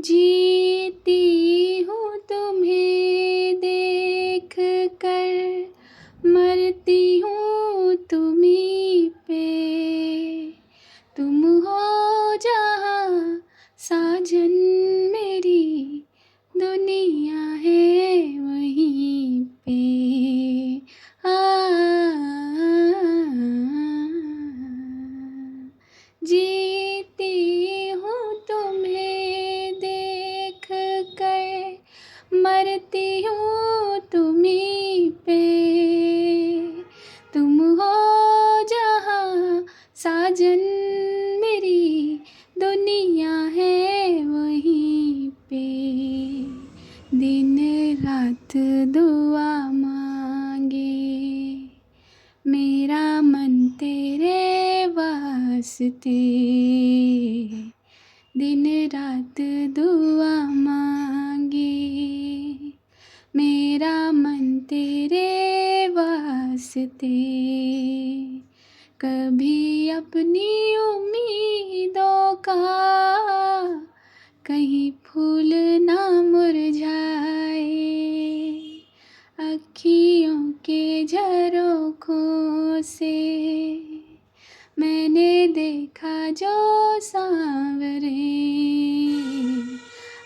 जीती हूँ तुम्हें देख कर, मरती हूँ तुम्हीं पे। तुम हो जहाँ साजन मेरी, दुनिया है वहीं पे। जीती हूँ तुम्हें देख कर, मरती हूँ तुम्हीं पे। तुम हो जहाँ साजन मेरी, दुनिया है वहीं पे। दिन रात दुआ मांगे मेरा मन तेरे वास्ते। दिन रात दुआ मांगे मेरा मन तेरे वास्ते। कभी अपनी उम्मीदों का कहीं फूल ना मुरझाए। अखियों के झरोखों से मैंने देखा जो सांवरे।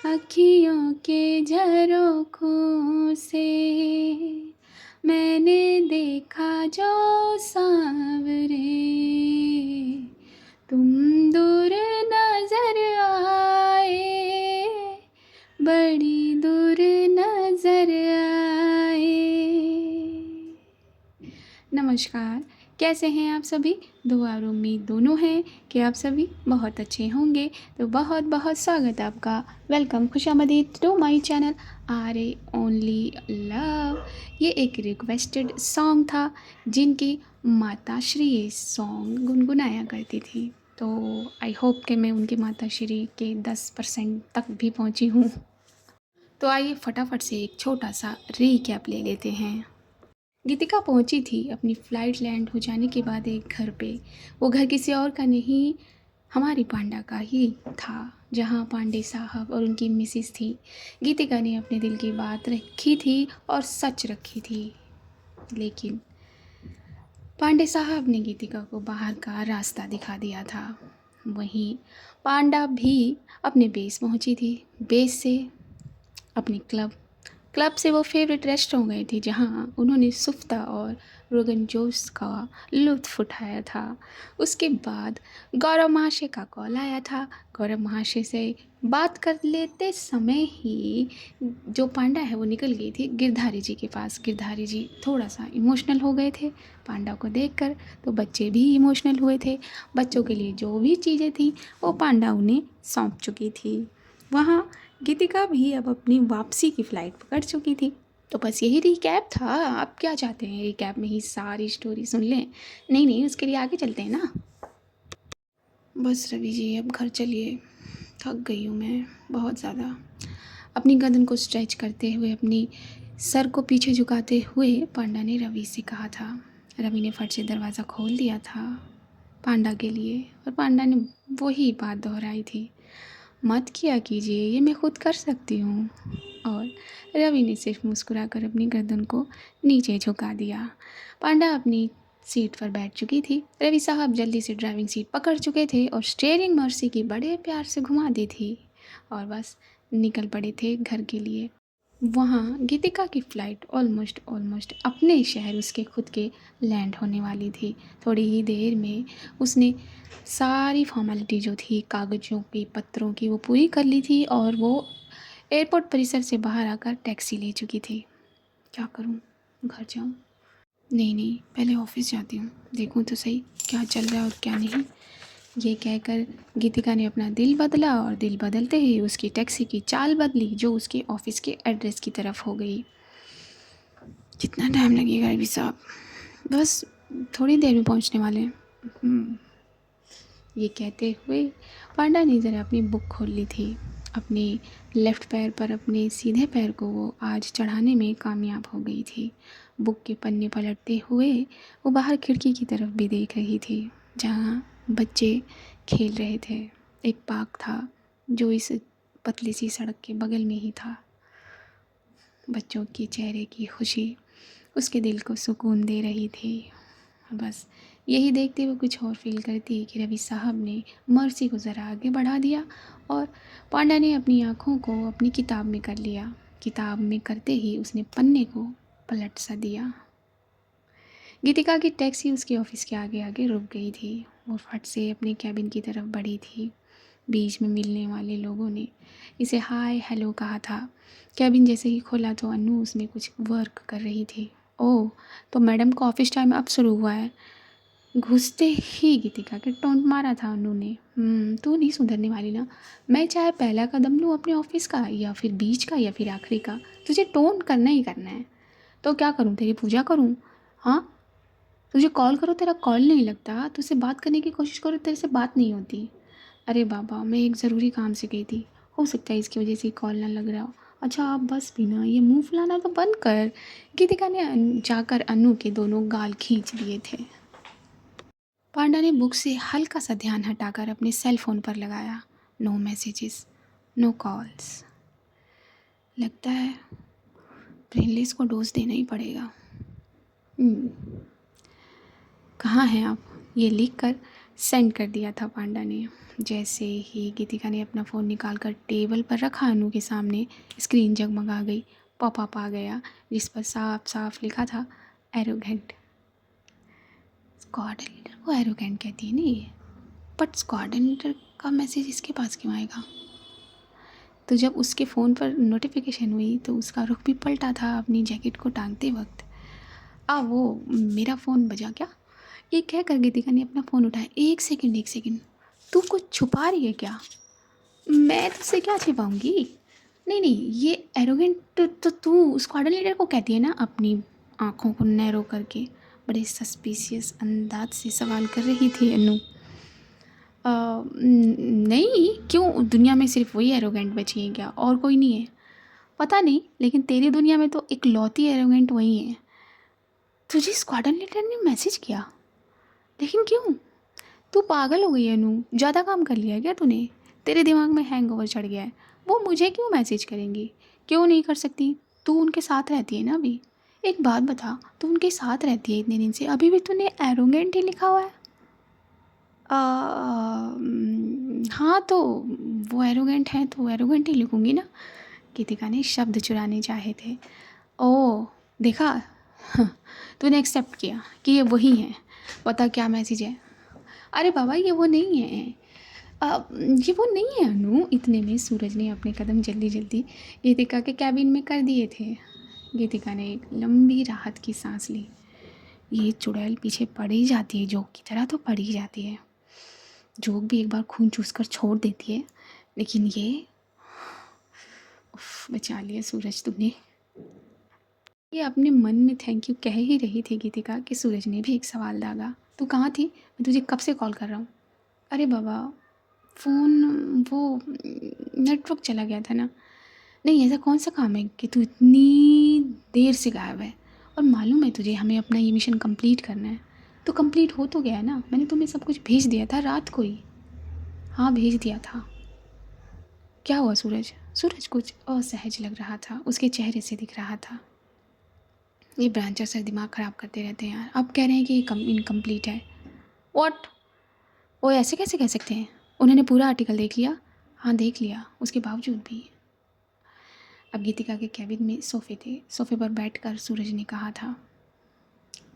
अखियों के झरोखों से मैंने देखा जो सांवरे। तुम दूर नजर आए, बड़ी दूर नजर आए। नमस्कार, कैसे हैं आप सभी? दुआ और उम्मीद दोनों हैं कि आप सभी बहुत अच्छे होंगे। तो बहुत बहुत स्वागत है आपका, वेलकम, खुशामदीद to my channel R only love. ये एक रिक्वेस्टेड सॉन्ग था जिनकी माता श्री ये सॉन्ग गुनगुनाया करती थी। तो आई होप कि मैं उनकी माता श्री के 10% तक भी पहुंची हूँ। तो आइए फटाफट से एक छोटा सा रीकैप ले लेते हैं। गीतिका पहुंची थी अपनी फ़्लाइट लैंड हो जाने के बाद एक घर पे। वो घर किसी और का नहीं, हमारी पांडा का ही था, जहाँ पांडे साहब और उनकी मिसेस थी। गीतिका ने अपने दिल की बात रखी थी और सच रखी थी, लेकिन पांडे साहब ने गीतिका को बाहर का रास्ता दिखा दिया था। वहीं पांडा भी अपने बेस पहुंची थी। बेस से अपने क्लब से वो फेवरेट रेस्टोरेंट गई थी, जहाँ उन्होंने सुफ्ता और रोगन जोश का लुत्फ़ उठाया था। उसके बाद गौरव महाशय का कॉल आया था। गौरव महाशय से बात कर लेते समय ही जो पांडा है वो निकल गई थी गिरधारी जी के पास। गिरधारी जी थोड़ा सा इमोशनल हो गए थे पांडा को देखकर, तो बच्चे भी इमोशनल हुए थे। बच्चों के लिए जो भी चीज़ें थी वो पांडा उन्हें सौंप चुकी थी। वहाँ गीतिका भी अब अपनी वापसी की फ़्लाइट पकड़ चुकी थी। तो बस यही रिकैप था। आप क्या चाहते हैं रिकैप में ही सारी स्टोरी सुन लें? नहीं, उसके लिए आगे चलते हैं ना। बस रवि जी अब घर चलिए, थक गई हूँ मैं बहुत ज़्यादा। अपनी गर्दन को स्ट्रेच करते हुए, अपनी सर को पीछे झुकाते हुए पांडा ने रवि से कहा था। रवि ने फट से दरवाज़ा खोल दिया था पांडा के लिए, और पांडा ने वही बात दोहराई थी, मत किया कीजिए, ये मैं खुद कर सकती हूँ। और रवि ने सिर्फ मुस्कुराकर अपनी गर्दन को नीचे झुका दिया। पांडा अपनी सीट पर बैठ चुकी थी। रवि साहब जल्दी से ड्राइविंग सीट पकड़ चुके थे और स्टीयरिंग मर्सी की बड़े प्यार से घुमा दी थी, और बस निकल पड़े थे घर के लिए। वहाँ गीतिका की फ़्लाइट ऑलमोस्ट अपने शहर, उसके खुद के, लैंड होने वाली थी। थोड़ी ही देर में उसने सारी फॉर्मेलिटी जो थी कागज़ों की, पत्रों की, वो पूरी कर ली थी, और वो एयरपोर्ट परिसर से बाहर आकर टैक्सी ले चुकी थी। क्या करूँ, घर जाऊँ? नहीं, पहले ऑफ़िस जाती हूँ, देखूँ तो सही क्या चल रहा है और क्या नहीं। ये कहकर गीतिका ने अपना दिल बदला, और दिल बदलते ही उसकी टैक्सी की चाल बदली, जो उसके ऑफ़िस के एड्रेस की तरफ हो गई। कितना टाइम लगेगा रवि साहब? बस थोड़ी देर में पहुंचने वाले हैं। ये कहते हुए पांडा ने ज़रा अपनी बुक खोल ली थी। अपने लेफ़्ट पैर पर अपने सीधे पैर को वो आज चढ़ाने में कामयाब हो गई थी। बुक के पन्ने पलटते हुए वो बाहर खिड़की की तरफ भी देख रही थी, जहाँ बच्चे खेल रहे थे। एक पार्क था जो इस पतली सी सड़क के बगल में ही था। बच्चों के चेहरे की खुशी उसके दिल को सुकून दे रही थी। बस यही देखते हुए कुछ और फील करती कि रवि साहब ने मर्सी को ज़रा आगे बढ़ा दिया और पांडा ने अपनी आँखों को अपनी किताब में कर लिया। किताब में करते ही उसने पन्ने को पलट सा दिया। गीतिका की टैक्सी उसके ऑफिस के आगे आगे रुक गई थी। वो फट से अपने कैबिन की तरफ बढ़ी थी। बीच में मिलने वाले लोगों ने इसे हाय हेलो कहा था। कैबिन जैसे ही खोला तो अनु उसमें कुछ वर्क कर रही थी। ओह, तो मैडम का ऑफिस टाइम अब शुरू हुआ है। घुसते ही गीतिका के टोंट मारा था अनु ने। तू नहीं सुधरने वाली ना। मैं चाहे पहला कदम लूँ अपने ऑफिस का या फिर बीच का या फिर आखिरी का, तुझे टोंट करना ही करना है। तो क्या करूँ, तेरी पूजा करूँ? हाँ, तुझे कॉल करो तेरा कॉल नहीं लगता, तुझसे बात करने की कोशिश करो तेरे से बात नहीं होती। अरे बाबा, मैं एक ज़रूरी काम से गई थी, हो सकता है इसकी वजह से कॉल ना लग रहा हो। अच्छा आप बस भी ना, ये मुंह फुलाना तो बंद कर। गीतिका ने जाकर अनु के दोनों गाल खींच दिए थे। पांडा ने बुक से हल्का सा ध्यान हटाकर अपने सेल फोन पर लगाया। No messages, no calls. लगता है ब्रेनलेस को डोज देना ही पड़ेगा। कहाँ हैं आप, ये लिख कर सेंड कर दिया था पांडा ने। जैसे ही गीतिका ने अपना फ़ोन निकाल कर टेबल पर रखा अनु के सामने, स्क्रीन जगमगा गई। पॉपअप आ गया जिस पर साफ साफ लिखा था एरोगेंट। स्क्वाड लीडर को एरोगेंट कहती है ना ये, बट स्क्वाड लीडर का मैसेज इसके पास क्यों आएगा? तो जब उसके फ़ोन पर नोटिफिकेशन हुई तो उसका रुख भी पलटा था अपनी जैकेट को टांगते वक्त। वो मेरा फ़ोन बजा क्या? ये कह कर गीतिका ने अपना फ़ोन उठाया। एक सेकंड, तू कुछ छुपा रही है क्या? मैं तुझसे क्या छिपाऊंगी? नहीं ये एरोगेंट तो तू स्क्वाड लीडर को कहती है ना। अपनी आँखों को नैरो करके बड़े सस्पिशियस अंदाज से सवाल कर रही थी अनु। नहीं, क्यों? दुनिया में सिर्फ वही एरोगेंट बची है क्या, और कोई नहीं है? पता नहीं, लेकिन तेरी दुनिया में तो इकलौती एरोगेंट वही है। तुझे स्क्वाड लीडर ने मैसेज किया? लेकिन क्यों? तू पागल हो गई है अनु, ज़्यादा काम कर लिया है क्या तूने? तेरे दिमाग में हैंगओवर चढ़ गया है। वो मुझे क्यों मैसेज करेंगी? क्यों नहीं कर सकती? तू उनके साथ रहती है ना अभी। एक बात बता, तू उनके साथ रहती है इतने दिन से, अभी भी तूने एरोगेंट ही लिखा हुआ है? हाँ तो वो एरोगेंट है तो एरोगेंट ही लिखूँगी ना। गीतिका ने शब्द चुराने चाहे थे। ओह देखा, तूने एक्सेप्ट किया कि ये वही है। पता क्या मैसेज है? अरे बाबा ये वो नहीं है। ये वो नहीं है अनु। इतने में सूरज ने अपने कदम जल्दी जल्दी गीतिका के कैबिन में कर दिए थे। गीतिका ने एक लंबी राहत की सांस ली। ये चुड़ैल पीछे पड़ ही जाती है, जोक की तरह तो पड़ ही जाती है। जोक भी एक बार खून चूस कर छोड़ देती है, लेकिन ये बचा लिया सूरज तुमने। ये अपने मन में थैंक यू कह ही रही थी गीतिका कि सूरज ने भी एक सवाल दागा। तू कहाँ थी? मैं तुझे कब से कॉल कर रहा हूँ। अरे बाबा, फ़ोन वो नेटवर्क चला गया था ना। नहीं, ऐसा कौन सा काम है कि तू इतनी देर से गायब है? और मालूम है तुझे हमें अपना ये मिशन कंप्लीट करना है। तो कंप्लीट हो तो गया ना, मैंने तुम्हें सब कुछ भेज दिया था रात को ही। हाँ भेज दिया था। क्या हुआ सूरज? सूरज कुछ असहज लग रहा था, उसके चेहरे से दिख रहा था। ये ब्रांचर सर दिमाग ख़राब करते रहते हैं यार। अब कह रहे हैं कि ये इनकम्प्लीट है। व्हाट? वो ऐसे कैसे कह सकते हैं? उन्होंने पूरा आर्टिकल देख लिया? हाँ देख लिया, उसके बावजूद भी। अब गीतिका के कैबिन में सोफ़े थे। सोफ़े पर बैठकर सूरज ने कहा था।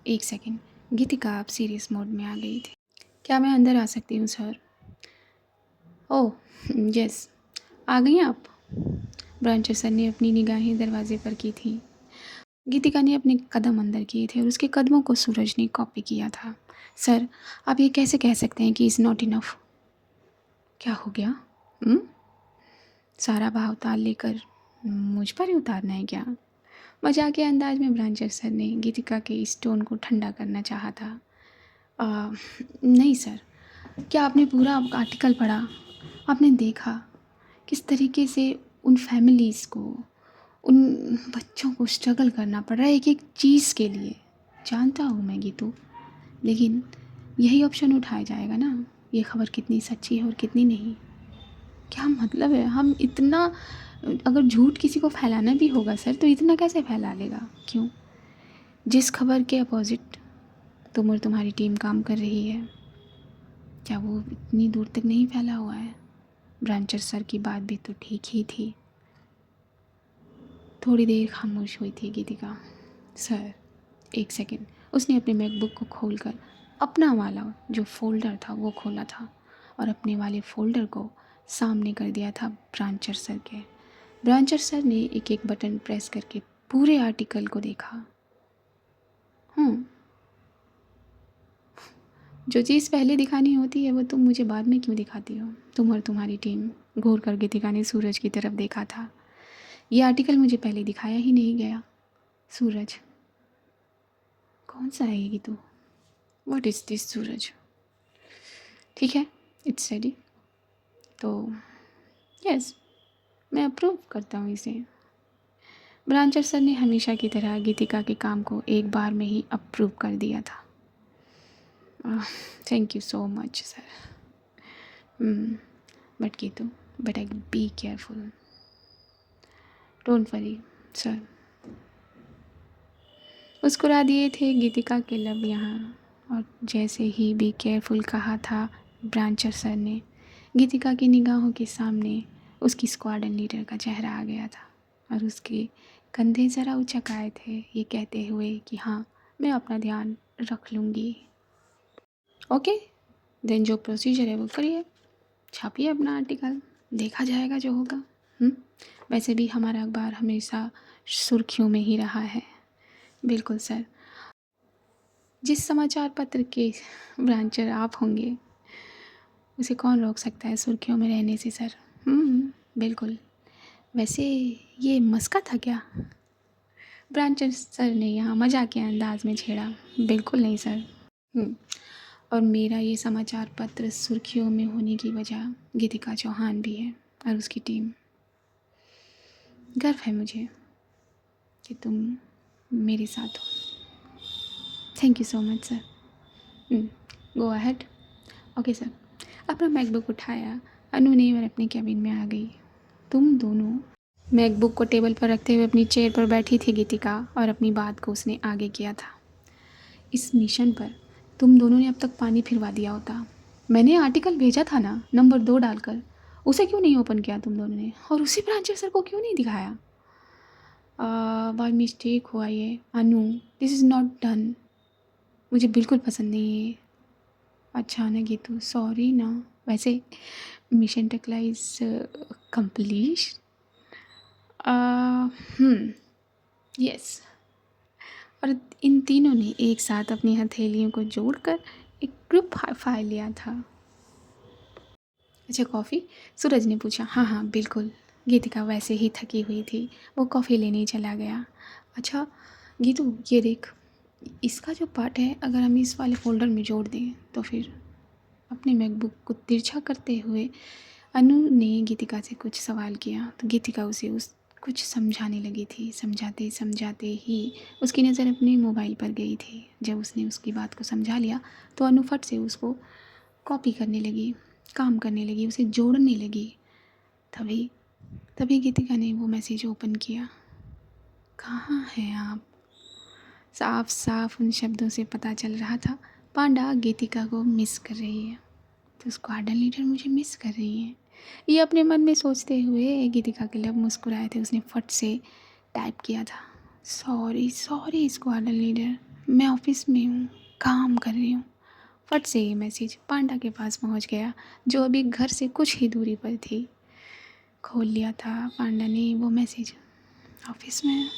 एक सेकंड। गीतिका अब सीरियस मोड में आ गई थी। क्या मैं अंदर आ सकती हूँ सर? ओह यस, आ गई आप? ब्रांचर सर ने अपनी निगाहें दरवाजे पर की थी। गीतिका ने अपने कदम अंदर किए थे और उसके कदमों को सूरज ने कॉपी किया था। सर, आप ये कैसे कह सकते हैं कि इज़ नॉट इनफ? क्या हो गया? सारा भाव ताल लेकर मुझ पर ही उतारना है क्या? मजाक के अंदाज में ब्रांचर सर ने गीतिका के इस टोन को ठंडा करना चाहा था। नहीं सर, क्या आपने पूरा आर्टिकल पढ़ा? आपने देखा किस तरीके से उन फैमिलीज़ को, उन बच्चों को स्ट्रगल करना पड़ रहा है एक एक चीज़ के लिए। जानता हूँ मैं गीतू, लेकिन यही ऑप्शन उठाया जाएगा ना, ये खबर कितनी सच्ची है और कितनी नहीं। क्या मतलब है? हम इतना, अगर झूठ किसी को फैलाना भी होगा सर तो इतना कैसे फैला लेगा? क्यों? जिस खबर के अपोजिट तुम और तुम्हारी टीम काम कर रही है, क्या वो इतनी दूर तक नहीं फैला हुआ है? ब्रांचर सर की बात भी तो ठीक ही थी। थोड़ी देर खामोश हुई थी गीतिका। सर, एक सेकेंड। उसने अपने मैकबुक को खोलकर अपना वाला जो फ़ोल्डर था वो खोला था और अपने वाले फ़ोल्डर को सामने कर दिया था ब्रांचर सर के। ब्रांचर सर ने एक एक बटन प्रेस करके पूरे आर्टिकल को देखा। जो चीज़ पहले दिखानी होती है वो तुम मुझे बाद में क्यों दिखाती हो? तुम और तुम्हारी टीम। घूर कर गीतिका ने सूरज की तरफ देखा था। ये आर्टिकल मुझे पहले दिखाया ही नहीं गया। सूरज? कौन सा है ये गीतू? व्हाट इज़ दिस सूरज? ठीक है, इट्स रेडी। तो यस, मैं अप्रूव करता हूँ इसे। ब्रांचर सर ने हमेशा की तरह गीतिका के काम को एक बार में ही अप्रूव कर दिया था। Thank you so much sir. But Geetu, but I be careful. Don't worry sir. मुस्कुरा दिए थे गीतिका के लब यहाँ, और जैसे ही बी केयरफुल कहा था ब्रांचर सर ने, गीतिका की निगाहों के सामने उसकी स्क्वाडन लीडर का चेहरा आ गया था और उसके कंधे ज़रा उचकाए थे ये कहते हुए कि हाँ, मैं अपना ध्यान रख लूँगी। ओके देन, जो प्रोसीजर है वो करिए, छापिए अपना आर्टिकल, देखा जाएगा जो होगा। वैसे भी हमारा अखबार हमेशा सुर्खियों में ही रहा है। बिल्कुल सर। जिस समाचार पत्र के ब्रांचर आप होंगे उसे कौन रोक सकता है सुर्खियों में रहने से सर? बिल्कुल। वैसे ये मस्का था क्या? ब्रांचर सर ने यहाँ मजाक के अंदाज में छेड़ा। बिल्कुल नहीं सर। और मेरा ये समाचार पत्र सुर्खियों में होने की वजह गीतिका चौहान भी है और उसकी टीम। गर्व है मुझे कि तुम मेरे साथ हो। Thank you so much sir. Go ahead. Okay sir. अपना मैकबुक उठाया अनु ने और अपने कैबिन में आ गई। तुम दोनों। मैकबुक को टेबल पर रखते हुए अपनी चेयर पर बैठी थी गीतिका और अपनी बात को उसने आगे किया था। इस मिशन पर तुम दोनों ने अब तक पानी फिरवा दिया होता। मैंने आर्टिकल भेजा था ना नंबर 2 डालकर, उसे क्यों नहीं ओपन किया तुम दोनों ने? और उसी ब्रांचर सर को क्यों नहीं दिखाया? बाय मिस्टेक हुआ ये अनु, दिस इज़ नॉट डन। मुझे बिल्कुल पसंद नहीं है। अच्छा ना गीतू, सॉरी ना। वैसे मिशन टकला इज़ कंप्लीट। यस। और इन तीनों ने एक साथ अपनी हथेलियों को जोड़कर एक ग्रुप फाइल लिया था। अच्छा कॉफ़ी? सूरज ने पूछा। हाँ हाँ बिल्कुल। गीतिका वैसे ही थकी हुई थी, वो कॉफ़ी लेने चला गया। अच्छा गीतू, ये देख, इसका जो पार्ट है अगर हम इस वाले फ़ोल्डर में जोड़ दें तो फिर। अपने मैकबुक को तिरछा करते हुए अनु ने गीतिका से कुछ सवाल किया तो गीतिका उसे कुछ समझाने लगी थी। समझाते समझाते ही उसकी नज़र अपने मोबाइल पर गई थी। जब उसने उसकी बात को समझा लिया तो अनु फट से उसको कॉपी करने लगी, काम करने लगी, उसे जोड़ने लगी। तभी तभी गीतिका ने वो मैसेज ओपन किया। कहाँ हैं आप? साफ साफ उन शब्दों से पता चल रहा था पांडा गीतिका को मिस कर रही है। तो स्क्वाडन लीडर मुझे मिस कर रही है, ये अपने मन में सोचते हुए गीतिका के लब मुस्कुराए थे। उसने फट से टाइप किया था, सॉरी सॉरी स्क्वाडन लीडर, मैं ऑफिस में हूँ, काम कर रही हूँ। फट से ये मैसेज पांडा के पास पहुँच गया जो अभी घर से कुछ ही दूरी पर थी। खोल लिया था पांडा ने वो मैसेज। ऑफिस में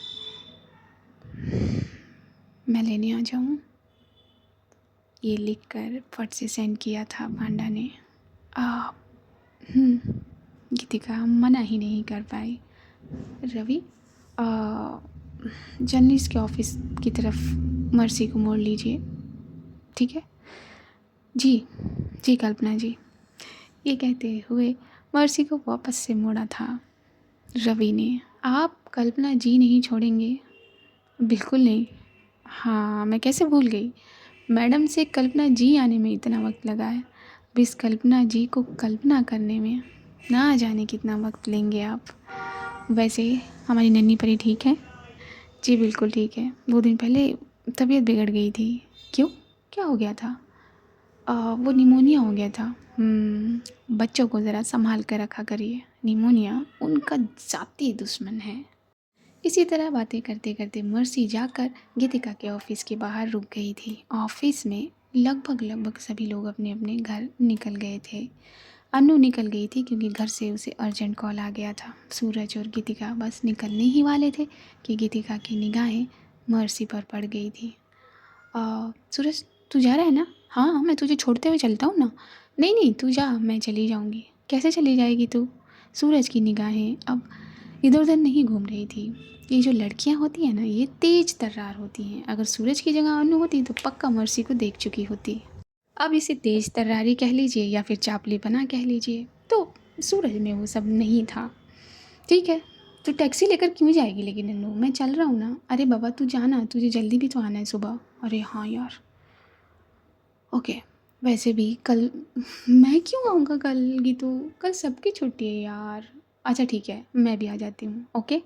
मैं लेने आ जाऊँ, ये लिखकर फट से सेंड किया था पांडा ने। गीतिका मना ही नहीं कर पाई। रवि, जर्नलिस्ट के ऑफिस की तरफ मर्सी को मोड़ लीजिए, ठीक है? जी जी कल्पना जी। ये कहते हुए मर्सी को वापस से मोड़ा था रवि ने। आप कल्पना जी नहीं छोड़ेंगे? बिल्कुल नहीं। हाँ, मैं कैसे भूल गई, मैडम से कल्पना जी आने में इतना वक्त लगा है, अब इस कल्पना जी को कल्पना करने में। ना जाने कितना वक्त लेंगे आप। वैसे हमारी नन्ही परी ठीक है? जी बिल्कुल ठीक है। 2 दिन पहले तबीयत बिगड़ गई थी। क्यों? क्या हो गया था? वो निमोनिया हो गया था। बच्चों को ज़रा संभाल कर रखा करिए। निमोनिया उनका ज़ाती दुश्मन है। इसी तरह बातें करते करते मर्सी जाकर गीतिका के ऑफिस के बाहर रुक गई थी। ऑफिस में लगभग सभी लोग अपने अपने घर निकल गए थे। अनु निकल गई थी क्योंकि घर से उसे अर्जेंट कॉल आ गया था। सूरज और गीतिका बस निकलने ही वाले थे कि गीतिका की निगाहें मर्सी पर पड़ गई थी। सूरज, तू जा रहा है ना? हाँ, मैं तुझे छोड़ते हुए चलता हूँ ना। नहीं नहीं, तू जा, मैं चली जाऊँगी। कैसे चली जाएगी तू? सूरज की निगाहें अब इधर उधर नहीं घूम रही थी। ये जो लड़कियां होती हैं ना, ये तेज तर्रार होती हैं। अगर सूरज की जगह अनु होती तो पक्का मर्सी को देख चुकी होती। अब इसे तेज तर्रारी कह लीजिए या फिर चापलीपना कह लीजिए, तो सूरज में वो सब नहीं था। ठीक है, तो टैक्सी लेकर क्यों जाएगी लेकिन अनु? मैं चल रहा हूँ ना। अरे बाबा तू जाना, तुझे जल्दी भी तो आना है सुबह। अरे हाँ यार, ओके। वैसे भी कल मैं क्यों आऊँगा कल? गीतू, कल सबकी छुट्टी है यार। अच्छा ठीक है, मैं भी आ जाती हूँ। ओके,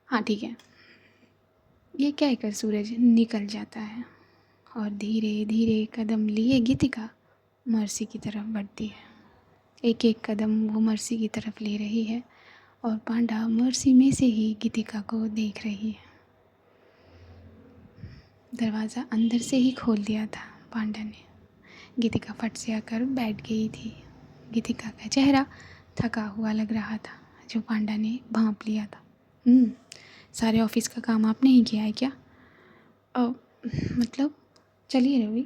हाँ ठीक है। ये कहकर सूरज निकल जाता है और धीरे धीरे कदम लिए गीतिका मर्सी की तरफ बढ़ती है। एक एक कदम वो मर्सी की तरफ ले रही है और पांडा मर्सी में से ही गीतिका को देख रही है। दरवाज़ा अंदर से ही खोल दिया था पांडा ने। गीतिका फट से आकर बैठ गई थी। गीतिका का चेहरा थका हुआ लग रहा था, जो पांडा ने भांप लिया था। सारे ऑफिस का काम आपने ही किया है क्या? मतलब? चलिए रवि।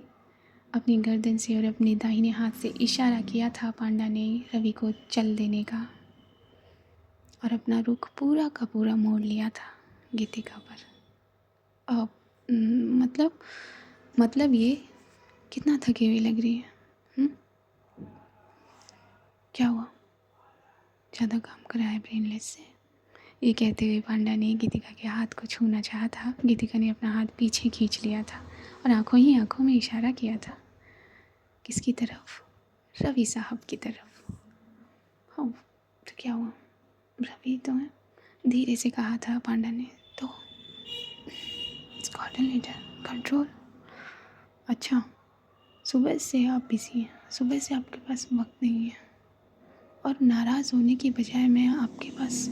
अपनी गर्दन से और अपने दाहिने हाथ से इशारा किया था पांडा ने रवि को चल देने का, और अपना रुख पूरा का पूरा मोड़ लिया था गीतिका पर। मतलब मतलब ये कितना थकी हुई लग रही है। क्या हुआ? ज़्यादा काम करा है ब्रेनलेस से? ये कहते हुए पांडा ने गीतिका के हाथ को छूना चाहा था। गीतिका ने अपना हाथ पीछे खींच लिया था और आंखों ही आंखों में इशारा किया था। किसकी तरफ? रवि साहब की तरफ। हाँ, तो क्या हुआ? रवि तो है, धीरे से कहा था पांडा ने। तो स्क्वाड्रन लीडर कंट्रोल। अच्छा, सुबह से आप बिजी हैं, सुबह से आपके पास वक्त नहीं है, और नाराज़ होने की बजाय मैं आपके पास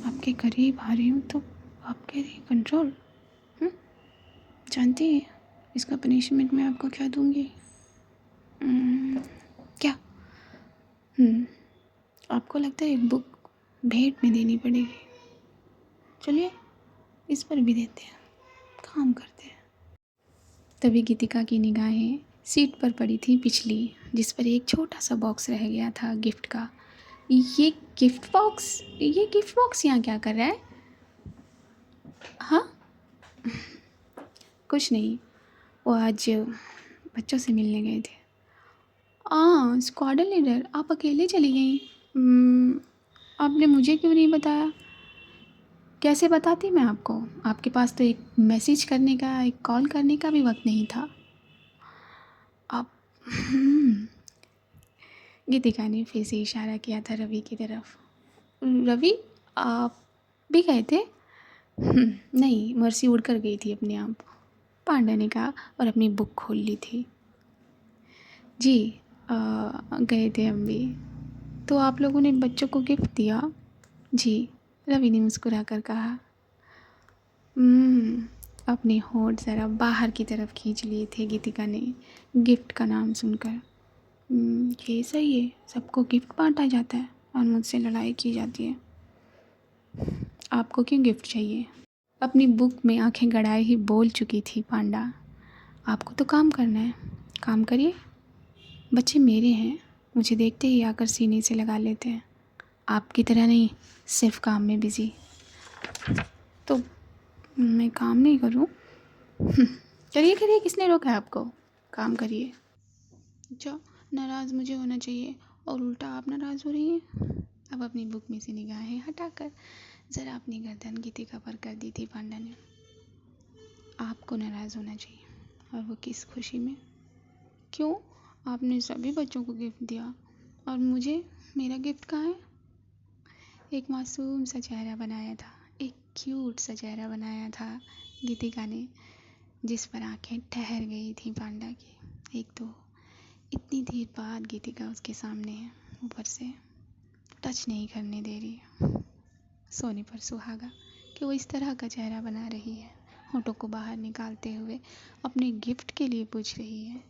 आपके करीब आ रही हूँ तो आप कह रही कंट्रोल। जानती हैं इसका पनिशमेंट मैं आपको क्या दूँगी? क्या? आपको लगता है एक बुक भेंट में देनी पड़ेगी? चलिए, इस पर भी देते हैं, काम करते हैं। तभी गीतिका की निगाहें सीट पर पड़ी थी पिछली, जिस पर एक छोटा सा बॉक्स रह गया था गिफ्ट का। ये गिफ्ट बॉक्स यहाँ क्या कर रहा है? हाँ, कुछ नहीं, वो आज बच्चों से मिलने गए थे। स्क्वाड्रन लीडर आप अकेले चली गई? आपने मुझे क्यों नहीं बताया? कैसे बताती मैं आपको? आपके पास तो एक मैसेज करने का, एक कॉल करने का भी वक्त नहीं था। आप गीतिका ने फिर से इशारा किया था रवि की तरफ। रवि, आप भी गए थे? नहीं, मर्सी उड़ कर गई थी अपने आप, पांडा ने कहा और अपनी बुक खोल ली थी। जी, गए थे हम भी। तो आप लोगों ने बच्चों को गिफ्ट दिया? जी, रवि ने मुस्कुरा कर कहा। अपने होंठ ज़रा बाहर की तरफ खींच लिए थे गीतिका ने गिफ्ट का नाम सुनकर। ये सही है, सबको गिफ्ट बांटा जाता है और मुझसे लड़ाई की जाती है। आपको क्यों गिफ्ट चाहिए? अपनी बुक में आंखें गड़ाए ही बोल चुकी थी पांडा। आपको तो काम करना है, काम करिए। बच्चे मेरे हैं, मुझे देखते ही आकर सीने से लगा लेते हैं। आपकी तरह नहीं, सिर्फ काम में बिज़ी। तो मैं काम नहीं करूं? करिए करिए, किसने रोका है आपको? काम करिए। अच्छा, नाराज़ मुझे होना चाहिए और उल्टा आप नाराज़ हो रही हैं। अब अपनी बुक में से निगाहें हटाकर ज़रा अपनी गर्दन गीतिका पर कर दी थी पांडा ने। आपको नाराज़ होना चाहिए, और वो किस खुशी में? क्यों? आपने सभी बच्चों को गिफ्ट दिया, और मुझे, मेरा गिफ्ट कहाँ है? एक मासूम सा चेहरा बनाया था, एक क्यूट सा चेहरा बनाया था गीतिका ने, जिस पर आंखें ठहर गई थी पांडा की। एक तो इतनी देर बाद गीतिका उसके सामने है, ऊपर से टच नहीं करने दे रही, सोने पर सुहागा कि वो इस तरह का चेहरा बना रही है, होठों को बाहर निकालते हुए अपने गिफ्ट के लिए पूछ रही है,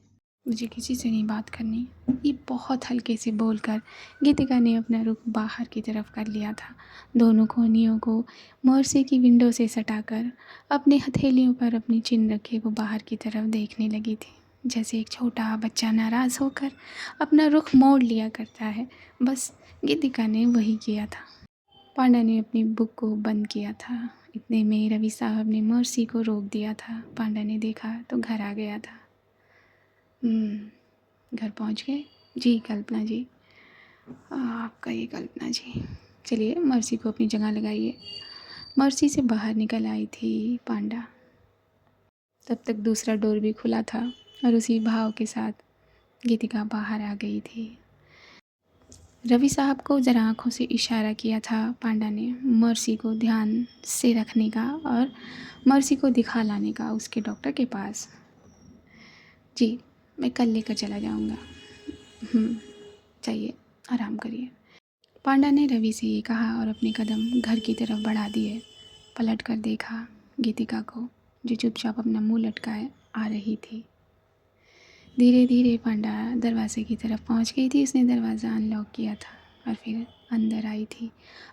मुझे किसी से नहीं बात करनी। ये बहुत हल्के से बोलकर गीतिका ने अपना रुख बाहर की तरफ कर लिया था। दोनों कोहनियों को मोरसे की विंडो से सटाकर अपने हथेलियों पर अपनी चिन रखे वो बाहर की तरफ देखने लगी थी, जैसे एक छोटा बच्चा नाराज़ होकर अपना रुख मोड़ लिया करता है। बस गीतिका ने वही किया था। पांडा ने अपनी बुक को बंद किया था। इतने में रवि साहब ने मोरसी को रोक दिया था। पांडा ने देखा तो घर आ गया था। घर पहुंच गए? जी कल्पना जी, आपका ये कल्पना जी। चलिए मर्सी को अपनी जगह लगाइए। मर्सी से बाहर निकल आई थी पांडा। तब तक दूसरा डोर भी खुला था और उसी भाव के साथ गीतिका बाहर आ गई थी। रवि साहब को ज़रा आँखों से इशारा किया था पांडा ने, मर्सी को ध्यान से रखने का और मर्सी को दिखा लाने का उसके डॉक्टर के पास। जी मैं कल लेकर चला जाऊँगा। चाहिए, आराम करिए। पांडा ने रवि से ये कहा और अपने कदम घर की तरफ बढ़ा दिए। पलट कर देखा गीतिका को, जो चुपचाप अपना मुंह लटकाए आ रही थी। धीरे धीरे पांडा दरवाजे की तरफ पहुंच गई थी। उसने दरवाज़ा अनलॉक किया था और फिर अंदर आई थी।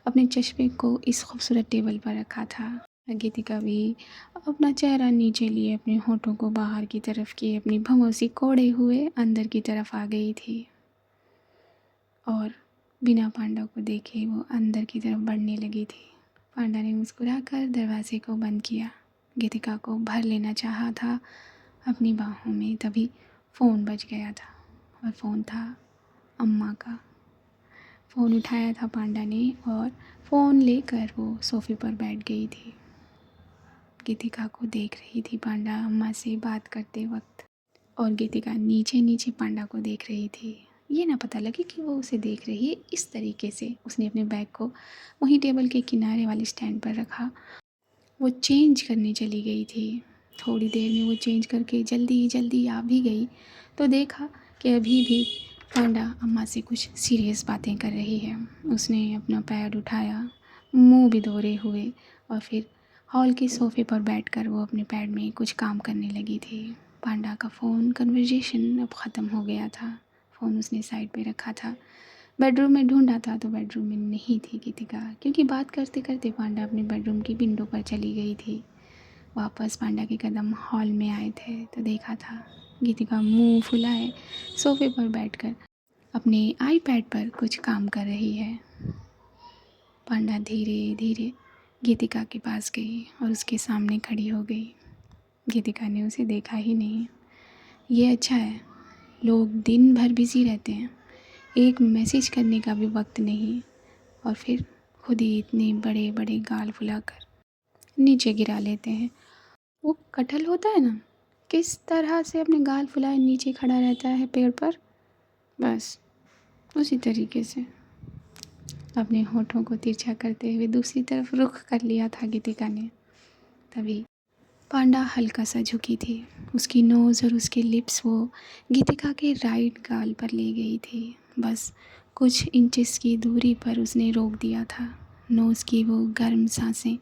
अपने चश्मे को इस खूबसूरत टेबल पर रखा था। गीतिका भी अपना चेहरा नीचे लिए अपने होठों को बाहर की तरफ किए अपनी भौं से कोड़े हुए अंदर की तरफ आ गई थी और बिना पांडा को देखे वो अंदर की तरफ बढ़ने लगी थी। पांडा ने मुस्कुराकर दरवाजे को बंद किया। गीतिका को भर लेना चाहा था अपनी बाहों में, तभी फ़ोन बज गया था और फ़ोन था अम्मा का। फ़ोन उठाया था पांडा ने और फ़ोन लेकर वो सोफ़े पर बैठ गई थी। गीतिका को देख रही थी पांडा अम्मा से बात करते वक्त, और गीतिका नीचे नीचे पांडा को देख रही थी। ये ना पता लगे कि वो उसे देख रही है। इस तरीके से उसने अपने बैग को वहीं टेबल के किनारे वाले स्टैंड पर रखा। वो चेंज करने चली गई थी। थोड़ी देर में वो चेंज करके जल्दी जल्दी आ भी गई तो देखा कि अभी भी पांडा अम्मा से कुछ सीरियस बातें कर रही है। उसने अपना पैर उठाया, मुंह भी धोरे हुए, और फिर हॉल के सोफ़े पर बैठकर वो अपने पैड में कुछ काम करने लगी थी। पांडा का फ़ोन कन्वर्जेशन अब ख़त्म हो गया था। फ़ोन उसने साइड पे रखा था। बेडरूम में ढूंढा था तो बेडरूम में नहीं थी गीतिका, क्योंकि बात करते करते पांडा अपने बेडरूम की विंडो पर चली गई थी। वापस पांडा के कदम हॉल में आए थे तो देखा था गीतिका मुंह फुलाए सोफे पर बैठकर अपने आईपैड पर कुछ काम कर रही है। पांडा धीरे धीरे गीतिका के पास गई और उसके सामने खड़ी हो गई। गीतिका ने उसे देखा ही नहीं। ये अच्छा है, लोग दिन भर बिज़ी रहते हैं, एक मैसेज करने का भी वक्त नहीं, और फिर खुद ही इतने बड़े बड़े गाल फुलाकर नीचे गिरा लेते हैं। वो कटहल होता है ना, किस तरह से अपने गाल फुलाए नीचे खड़ा रहता है पेड़ पर, बस उसी तरीके से अपने होठों को तिरछा करते हुए दूसरी तरफ रुख कर लिया था गीतिका ने। तभी पांडा हल्का सा झुकी थी। उसकी नोज़ और उसके लिप्स वो गीतिका के राइट गाल पर ले गई थी। बस कुछ इंचेस की दूरी पर उसने रोक दिया था। नोज़ की वो गर्म सांसें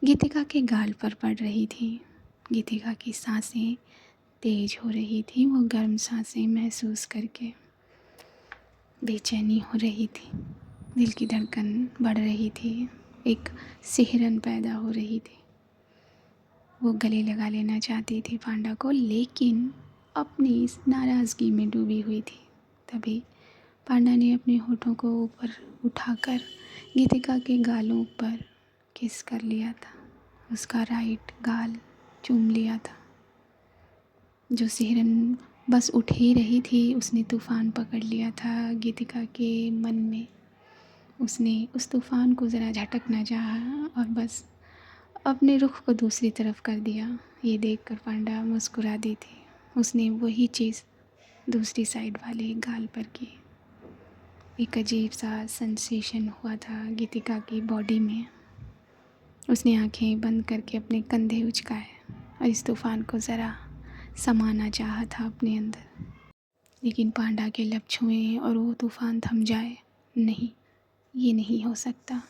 गीतिका के गाल पर पड़ रही थी। गीतिका की सांसें तेज हो रही थी। वो गर्म सांसें महसूस करके बेचैनी हो रही थी, दिल की धड़कन बढ़ रही थी, एक सिहरन पैदा हो रही थी। वो गले लगा लेना चाहती थी पांडा को, लेकिन अपनी इस नाराज़गी में डूबी हुई थी। तभी पांडा ने अपने होठों को ऊपर उठाकर गीतिका के गालों पर किस कर लिया था। उसका राइट गाल चूम लिया था। जो सिहरन बस उठ ही रही थी, उसने तूफ़ान पकड़ लिया था गीतिका के मन में। उसने उस तूफ़ान को ज़रा झटकना चाहा और बस अपने रुख को दूसरी तरफ कर दिया। ये देखकर पांडा मुस्कुरा दी थी। उसने वही चीज़ दूसरी साइड वाले गाल पर की। एक अजीब सा सेंसेशन हुआ था गीतिका की बॉडी में। उसने आंखें बंद करके अपने कंधे उचकाए और इस तूफ़ान को ज़रा समाना चाहा था अपने अंदर, लेकिन पांडा के लब छुए और वो तूफ़ान थम जाए। नहीं, ये नहीं हो सकता।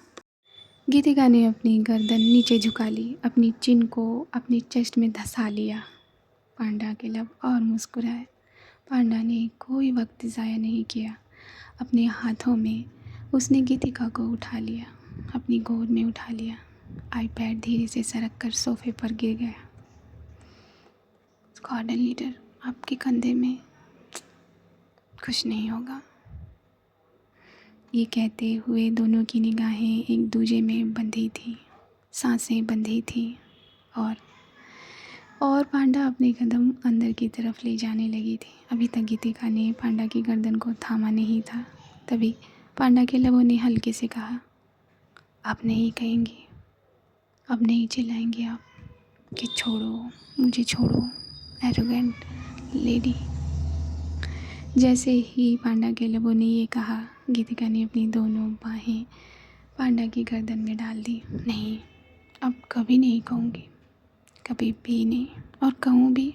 गीतिका ने अपनी गर्दन नीचे झुका ली, अपनी चिन को अपनी चेस्ट में धंसा लिया। पांडा के लब और मुस्कुराए। पांडा ने कोई वक्त ज़ाया नहीं किया। अपने हाथों में उसने गीतिका को उठा लिया, अपनी गोद में उठा लिया। आईपैड धीरे से सरक कर सोफे पर गिर गया। स्क्वाड्रन लीडर, आपके कंधे में कुछ नहीं होगा। ये कहते हुए दोनों की निगाहें एक दूजे में बंधी थी, सांसें बंधी थी और पांडा अपने कदम अंदर की तरफ ले जाने लगी थी। अभी तक गीतिका ने पांडा की गर्दन को थामा नहीं था। तभी पांडा के लबों ने हल्के से कहा, आप नहीं कहेंगी, अब नहीं चिल्लाएंगे आप कि छोड़ो, मुझे छोड़ो एरोगेंट लेडी। जैसे ही पांडा के लबों ने ये कहा, गीतिका ने अपनी दोनों बाहें पांडा की गर्दन में डाल दी। नहीं, अब कभी नहीं कहूँगी, कभी भी नहीं, और कहूँ भी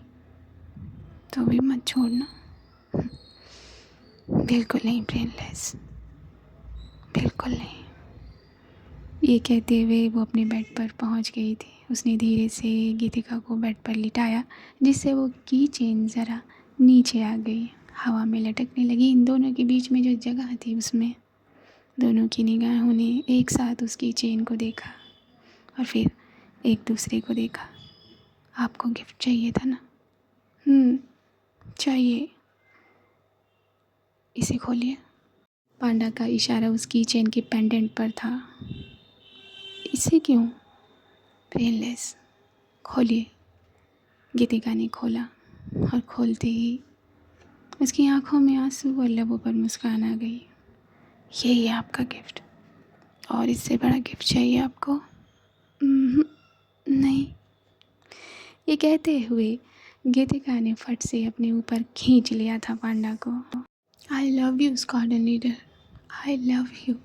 तो भी मत छोड़ना। बिल्कुल नहीं ब्रेनलेस, बिल्कुल नहीं। ये कहते हुए वो अपने बेड पर पहुंच गई थी। उसने धीरे से गीतिका को बेड पर लिटाया, जिससे वो की चेन ज़रा नीचे आ गई, हवा में लटकने लगी। इन दोनों के बीच में जो जगह थी उसमें दोनों की निगाहों ने एक साथ उसकी चेन को देखा और फिर एक दूसरे को देखा। आपको गिफ्ट चाहिए था ना? चाहिए। इसे खोलिए। पांडा का इशारा उसकी चेन के पेंडेंट पर था। इसे क्यों? ब्रेनलेस, खोलिए। गीतिका ने खोला और खोलते ही उसकी आंखों में आंसू और लबों पर मुस्कान आ गई। यही है आपका गिफ्ट, और इससे बड़ा गिफ्ट चाहिए आपको? नहीं। ये कहते हुए गीतिका ने फट से अपने ऊपर खींच लिया था पांडा को। I love you squadron leader, I love you.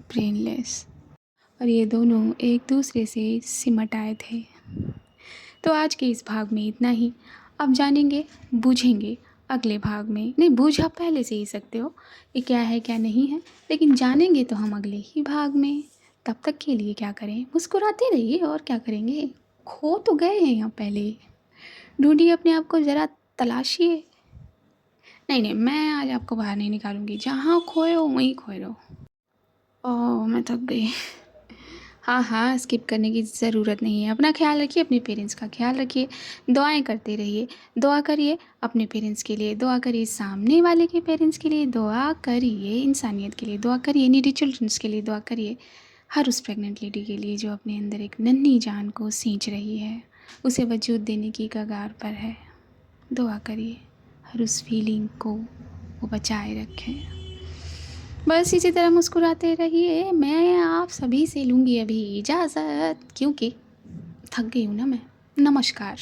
Brainless. और ये दोनों एक दूसरे से सिमट आए थे। तो आज के इस भाग में इतना ही। अब जानेंगे, बूझेंगे अगले भाग में। नहीं, बूझ आप पहले से ही सकते हो ये क्या है क्या नहीं है, लेकिन जानेंगे तो हम अगले ही भाग में। तब तक के लिए क्या करें, मुस्कुराते रहिए, और क्या करेंगे। खो तो गए हैं यहाँ पहले, ढूंढिए अपने आप को, ज़रा तलाशिए। नहीं, मैं आज आपको बाहर नहीं निकालूंगी। जहाँ खोए हो वहीं खोए रहो। ओह, मैं थक गई। हाँ, स्किप करने की ज़रूरत नहीं है। अपना ख्याल रखिए, अपने पेरेंट्स का ख्याल रखिए, दुआएं करते रहिए। दुआ करिए अपने पेरेंट्स के लिए, दुआ करिए सामने वाले के पेरेंट्स के लिए, दुआ करिए इंसानियत के लिए, दुआ करिए नीडी चिल्ड्रंस के लिए, दुआ करिए हर उस प्रेग्नेंट लेडी के लिए जो अपने अंदर एक नन्ही जान को सींच रही है, उसे वजूद देने की कगार पर है। दुआ करिए हर उस फीलिंग को वो बचाए रखें। बस इसी तरह मुस्कुराते रहिए। मैं आप सभी से लूँगी अभी इजाज़त, क्योंकि थक गई हूँ ना मैं। नमस्कार।